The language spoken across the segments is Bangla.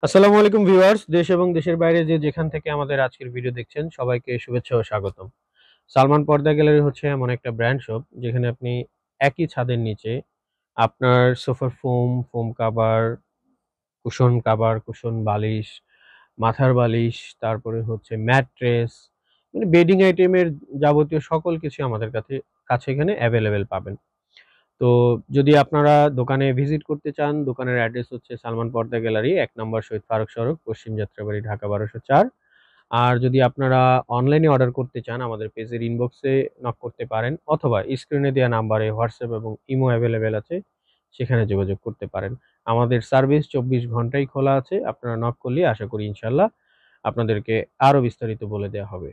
আসসালামু আলাইকুম ভিউয়ার্স, দেশ এবং দেশের বাইরে যে যেখান থেকে আমাদের আজকের ভিডিও দেখছেন সবাইকে শুভেচ্ছা ও স্বাগতম। সালমান পর্দা গ্যালারি হচ্ছে এমন একটা ব্র্যান্ড শপ যেখানে আপনি একই ছাদের নিচে আপনার সোফার foam cover, cushion cover, cushion বালিশ, মাথার বালিশ, তারপরে হচ্ছে ম্যাট্রেস, মানে বেডিং আইটেমের যাবতীয় সকল কিছু আমাদের কাছে এখানে অ্যাভেলেবেল পাবেন। তো যদি আপনারা দোকানে ভিজিট করতে চান, দোকানের অ্যাড্রেস হচ্ছে সালমান পর্দা গ্যালারি, ১ নম্বর শহীদ ফারুক সড়ক, পশ্চিম যাত্রাবাড়ি, ঢাকা ১২০৪। আর যদি আপনারা অনলাইনে অর্ডার করতে চান, আমাদের পেজের ইনবক্সে নক করতে পারেন অথবা স্ক্রিনে দেওয়া নাম্বারে হোয়াটসঅ্যাপ এবং ইমো অ্যাভেলেবেল আছে, সেখানে যোগাযোগ করতে পারেন। আমাদের সার্ভিস ২৪ ঘন্টাই খোলা আছে। আপনারা নক করলেই আশা করি ইনশাআল্লাহ আপনাদেরকে আরো বিস্তারিত বলে দেয়া হবে।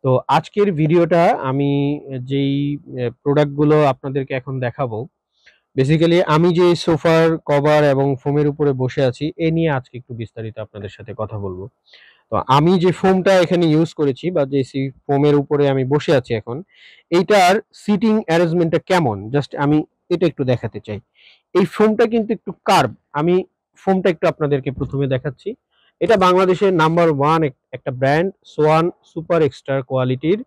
তো আজকের ভিডিওটা আমি যেই প্রোডাক্টগুলো আপনাদেরকে এখন দেখাবো, বেসিক্যালি আমি যে সোফার কভার এবং ফোমের উপরে বসে আছি এ নিয়ে আজকে একটু বিস্তারিত আপনাদের সাথে কথা বলবো। তো আমি যে ফোমটা এখানে ইউজ করেছি বা যে ফোমের উপরে আমি বসে আছি এখন, এইটার সিটিং অ্যারেঞ্জমেন্টটা কেমন জাস্ট আমি এটা একটু দেখাতে চাই। এই ফোমটা কিন্তু একটু কার্ভ। আমি ফোমটা একটু আপনাদেরকে প্রথমে দেখাচ্ছি। এটা বাংলাদেশের নাম্বার ওয়ান একটা ব্র্যান্ড, সোয়ান সুপার এক্সট্রা কোয়ালিটির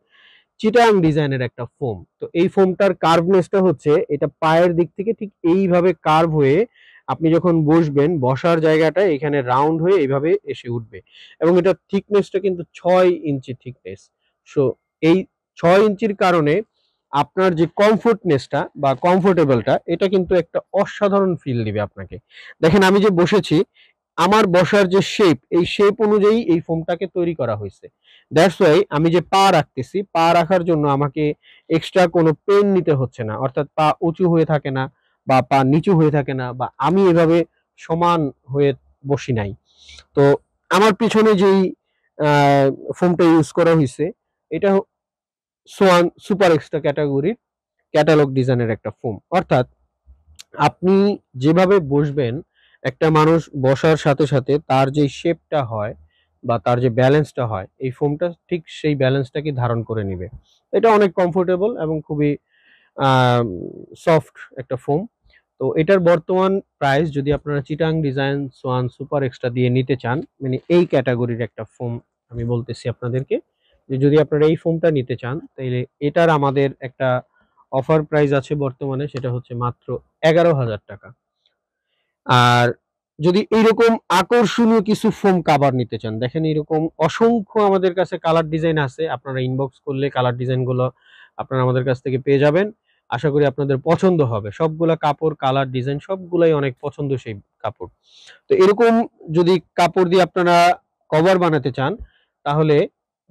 চিটাং ডিজাইনের একটা ফোম। তো এই ফোমটার কার্ভনেসটা হচ্ছে এটা পায়ের দিক থেকে ঠিক এইভাবে কার্ভ হয়ে আপনি যখন বসবেন বসার জায়গাটা এখানে রাউন্ড হয়ে এইভাবে এসে উঠবে, এবং এটার থিকনেসটা কিন্তু 6 ইঞ্চি থিকনেস। সো এই 6 ইঞ্চির কারণে আপনার যে কমফোর্টনেসটা বা কমফোর্টেবলটা এটা কিন্তু একটা অসাধারণ ফিল দিবে আপনাকে। দেখেন আমি যে বসেছি, আমার বসার যে শেপ এই শেপ অনুযায়ী এই ফোমটাকে তৈরি করা হয়েছে। দ্যাটস ওয়াই আমি যে পা রাখতেছি, পা রাখার জন্য আমাকে এক্সট্রা কোনো পেন নিতে হচ্ছে না, অর্থাৎ পা উঁচু হয়ে থাকে না বা পা নিচু হয়ে থাকে না, বা আমি এভাবে সমান হয়ে বসি নাই। তো আমার পিছনে যেই ফোমটা ইউজ করা হয়েছে এটা সোয়ান সুপার এক্সট্রা ক্যাটাগরির ক্যাটালগ ডিজাইনের একটা ফোম। অর্থাৎ আপনি যেভাবে বসবেন, একটা মানুষ বসার সাথে সাথে তার যে শেপটা হয় বা তার যে ব্যালেন্সটা হয় এই ফোমটা ঠিক সেই ব্যালেন্সটাকে ধারণ করে নিবে। এটা অনেক কমফোর্টেবল এবং খুবই সফট একটা ফোম। তো এটার বর্তমান প্রাইস যদি আপনারা Chittagong design Schwann super extra দিয়ে নিতে চান, মানে এই ক্যাটাগরির একটা ফোম আমি বলতেছি আপনাদেরকে, যে যদি আপনারা এই ফোমটা নিতে চান তাহলে এটার আমাদের একটা অফার প্রাইস আছে বর্তমানে, সেটা হচ্ছে মাত্র ১১,০০০ টাকা। আর যদি এইরকম আকর্ষণীয় কিছু ফোম কাভার নিতে চান, দেখেন এরকম অসংখ্য আমাদের কাছে কালার ডিজাইন আছে। আপনারা ইনবক্স করলে কালার ডিজাইনগুলো আপনারা আমাদের কাছ থেকে পেয়ে যাবেন। আশা করি আপনাদের পছন্দ হবে। সবগুলা কাপড়, কালার, ডিজাইন সবগুলাই অনেক পছন্দসই কাপড়। তো এরকম যদি কাপড় দিয়ে আপনারা কভার বানাতে চান, তাহলে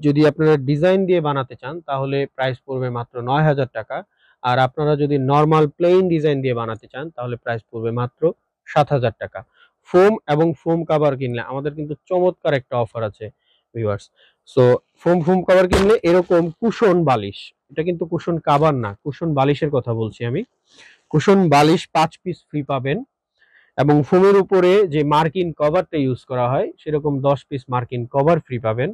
যদি আপনারা ডিজাইন দিয়ে বানাতে চান তাহলে প্রাইস পড়বে মাত্র ৯,০০০ টাকা। আর আপনারা যদি নরমাল প্লেন ডিজাইন দিয়ে বানাতে চান তাহলে প্রাইস পড়বে মাত্র ৭,০০০ টাকা। ফোম এবং ফোম কাভার কিনলে আমাদের কিন্তু চমৎকার একটা অফার আছে ভিউয়ার্স। সো ফোম কাভার কিনলে এরকম কুশন বালিশ, এটা কিন্তু কুশন কাভার না, কুশন বালিশের কথা বলছি আমি। কুশন বালিশ ৫ পিস ফ্রি পাবেন, এবং ফোমের উপরে যে মার্কিন কভারটা ইউজ করা হয় সেরকম ১০ পিস মার্কিন কভার ফ্রি পাবেন।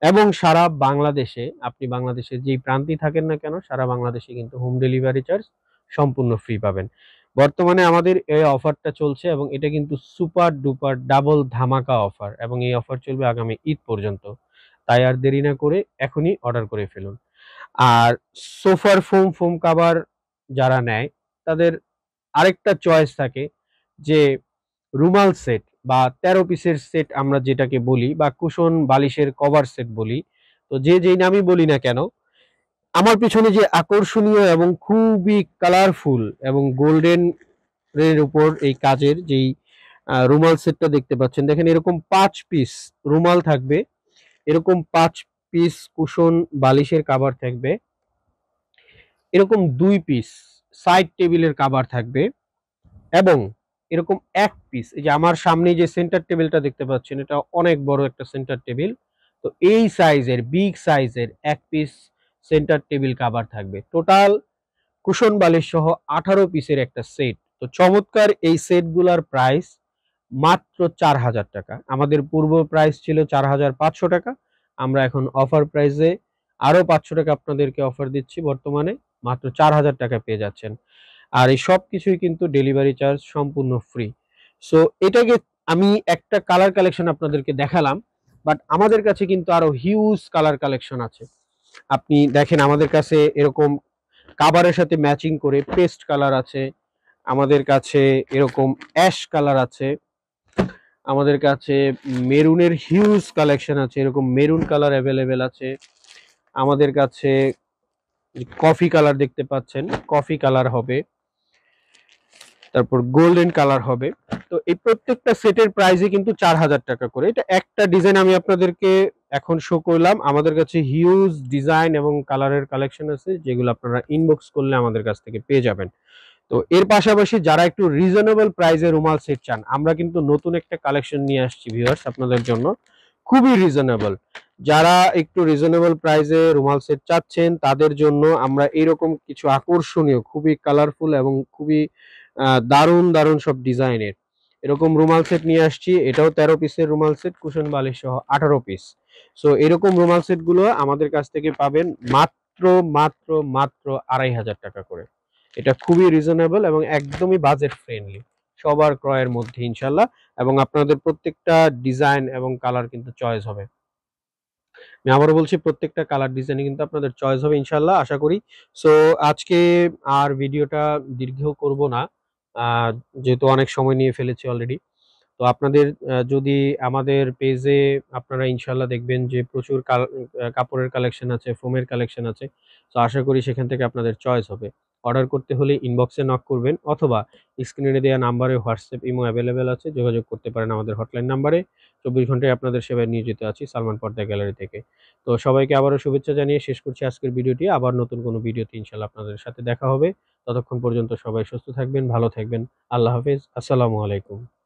এবং সারা বাংলাদেশে, আপনি বাংলাদেশের যেই প্রান্তেই থাকেন না কেন, সারা বাংলাদেশে কিন্তু হোম ডেলিভারি চার্জ সম্পূর্ণ ফ্রি পাবেন। বর্তমানে আমাদের এই অফারটা চলছে এবং এটা কিন্তু সুপার ডুপার ডাবল ধামাকা অফার, এবং এই অফার চলবে আগামী ঈদ পর্যন্ত। তাই আর দেরি না করে এখনই অর্ডার করে ফেলুন। আর সোফার ফোম কাভার যারা নেয় তাদের আরেকটা চয়েস থাকে যে রুমাল সেট বা ১৩ পিসের সেট আমরা যেটাকে বলি, বা কুশন বালিশের কভার সেট বলি। তো যে যেই নামই বলি না কেন, আমার পিছনে যে আকর্ষণীয় এবং খুবই কালারফুল এবং গোল্ডেন এর উপর এই কাজের যেই রুমাল সেটটা দেখতে পাচ্ছেন, দেখেন এরকম ৫ পিস রুমাল থাকবে, এরকম ৫ পিস কুশন বালিশের কাভার থাকবে, এরকম ২ পিস সাইড টেবিলের কাভার থাকবে, এবং এরকম ১ পিস, এই যে আমার সামনে যে সেন্টার টেবিলটা দেখতে পাচ্ছেন এটা অনেক বড় একটা সেন্টার টেবিল। তো এই সাইজের বিগ সাইজের ১ পিস সেন্টার টেবিল কাভার থাকবে। টোটাল কুশন বালিশ সহ ১৮ পিসের একটা সেট। তো চমৎকার এই সেটগুলার প্রাইস মাত্র ৪,০০০ টাকা। আমাদের পূর্ব প্রাইস ছিল ৪,৫০০ টাকা। আমরা এখন অফার প্রাইসে আরো ৫০০ টাকা আপনাদেরকে অফার দিচ্ছি, বর্তমানে মাত্র ৪,০০০ টাকা পেয়ে যাচ্ছেন। আর এই সবকিছুই কিন্তু ডেলিভারি চার্জ সম্পূর্ণ ফ্রি। সো এটাকে আমি একটা কালার কালেকশন আপনাদেরকে দেখালাম, বাট আমাদের কাছে কিন্তু আরো হিউজ কালার কালেকশন আছে। আপনি দেখেন আমাদের কাছে এরকম কাভারের সাথে ম্যাচিং করে পেস্ট কালার আছে, আমাদের কাছে এরকম অ্যাশ কালার আছে, আমাদের কাছে মেরুনের হিউজ কালেকশন আছে, এরকম মেরুন কালার অ্যাভেলেবেল আছে, আমাদের কাছে কফি কালার দেখতে পাচ্ছেন, কফি কালার হবে, তারপর গোল্ডেন কালার হবে। তো এই প্রত্যেকটা সেটের প্রাইসই কিন্তু 4000 টাকা করে। এটা একটা ডিজাইন আমি আপনাদেরকে এখন শো করলাম। আমাদের কাছে হিউজ ডিজাইন এবং কালারের কালেকশন আছে, যেগুলো আপনারা ইনবক্স করলে আমাদের কাছ থেকে পেয়ে যাবেন। তো এর পাশাপাশি যারা একটু রিজনেবল প্রাইসে রুমাল সেট চান, আমরা কিন্তু নতুন একটা কালেকশন নিয়ে আসছি ভিউয়ার্স আপনাদের জন্য, খুবই রিজনেবল। যারা একটু রিজনেবল প্রাইসে রুমাল সেট চাচ্ছেন তাদের জন্য আমরা এরকম কিছু আকর্ষণীয়, খুবই কালারফুল এবং খুবই দারুণ দারুণ সব ডিজাইনের এরকম রুমাল সেট নিয়ে আসছি। এটাও 13 পিসের রুমাল সেট, কুশন বালিশ সহ 18 পিস। সো এরকম রুমাল সেট গুলো আমাদের কাছ থেকে পাবেন মাত্র মাত্র মাত্র 2500 টাকা করে। এটা খুবই রিজনেবল এবং একদমই বাজেট ফ্রেন্ডলি, সবার ক্রয়ের মধ্যে ইনশাল্লাহ। এবং আপনাদের প্রত্যেকটা ডিজাইন এবং কালার কিন্তু চয়েস হবে। আমি আবারও বলছি, প্রত্যেকটা কালার ডিজাইনে কিন্তু আপনাদের চয়েস হবে ইনশাল্লাহ, আশা করি। সো আজকে আর ভিডিওটা দীর্ঘ করব না, আহ, যেহেতু অনেক সময় নিয়ে ফেলেছি অলরেডি। তো আপনাদের যদি আমাদের পেজে আপনারা ইনশাল্লাহ দেখবেন যে প্রচুর কাপড়ের কালেকশন আছে, ফোমের কালেকশন আছে। তো আশা করি সেখান থেকে আপনাদের চয়েস হবে। অর্ডার করতে হলে ইনবক্সে নক করবেন, অথবা স্ক্রিনে দেওয়া নাম্বারে হোয়াটসঅ্যাপ ইমো অ্যাভেলেবেল আছে, যোগাযোগ করতে পারেন আমাদের হটলাইন নাম্বারে। 24 ঘন্টায় আপনাদের সেবায় নিয়োজিত আছি সালমান পর্দা গ্যালারি থেকে। তো সবাইকে আবারও শুভেচ্ছা জানিয়ে শেষ করছি আজকের ভিডিওটি। আবার নতুন কোনো ভিডিওতে ইনশাল্লাহ আপনাদের সাথে দেখা হবে। ততক্ষণ পর্যন্ত সবাই সুস্থ থাকবেন, ভালো থাকবেন। আল্লাহ হাফেজ, আসসালামু আলাইকুম।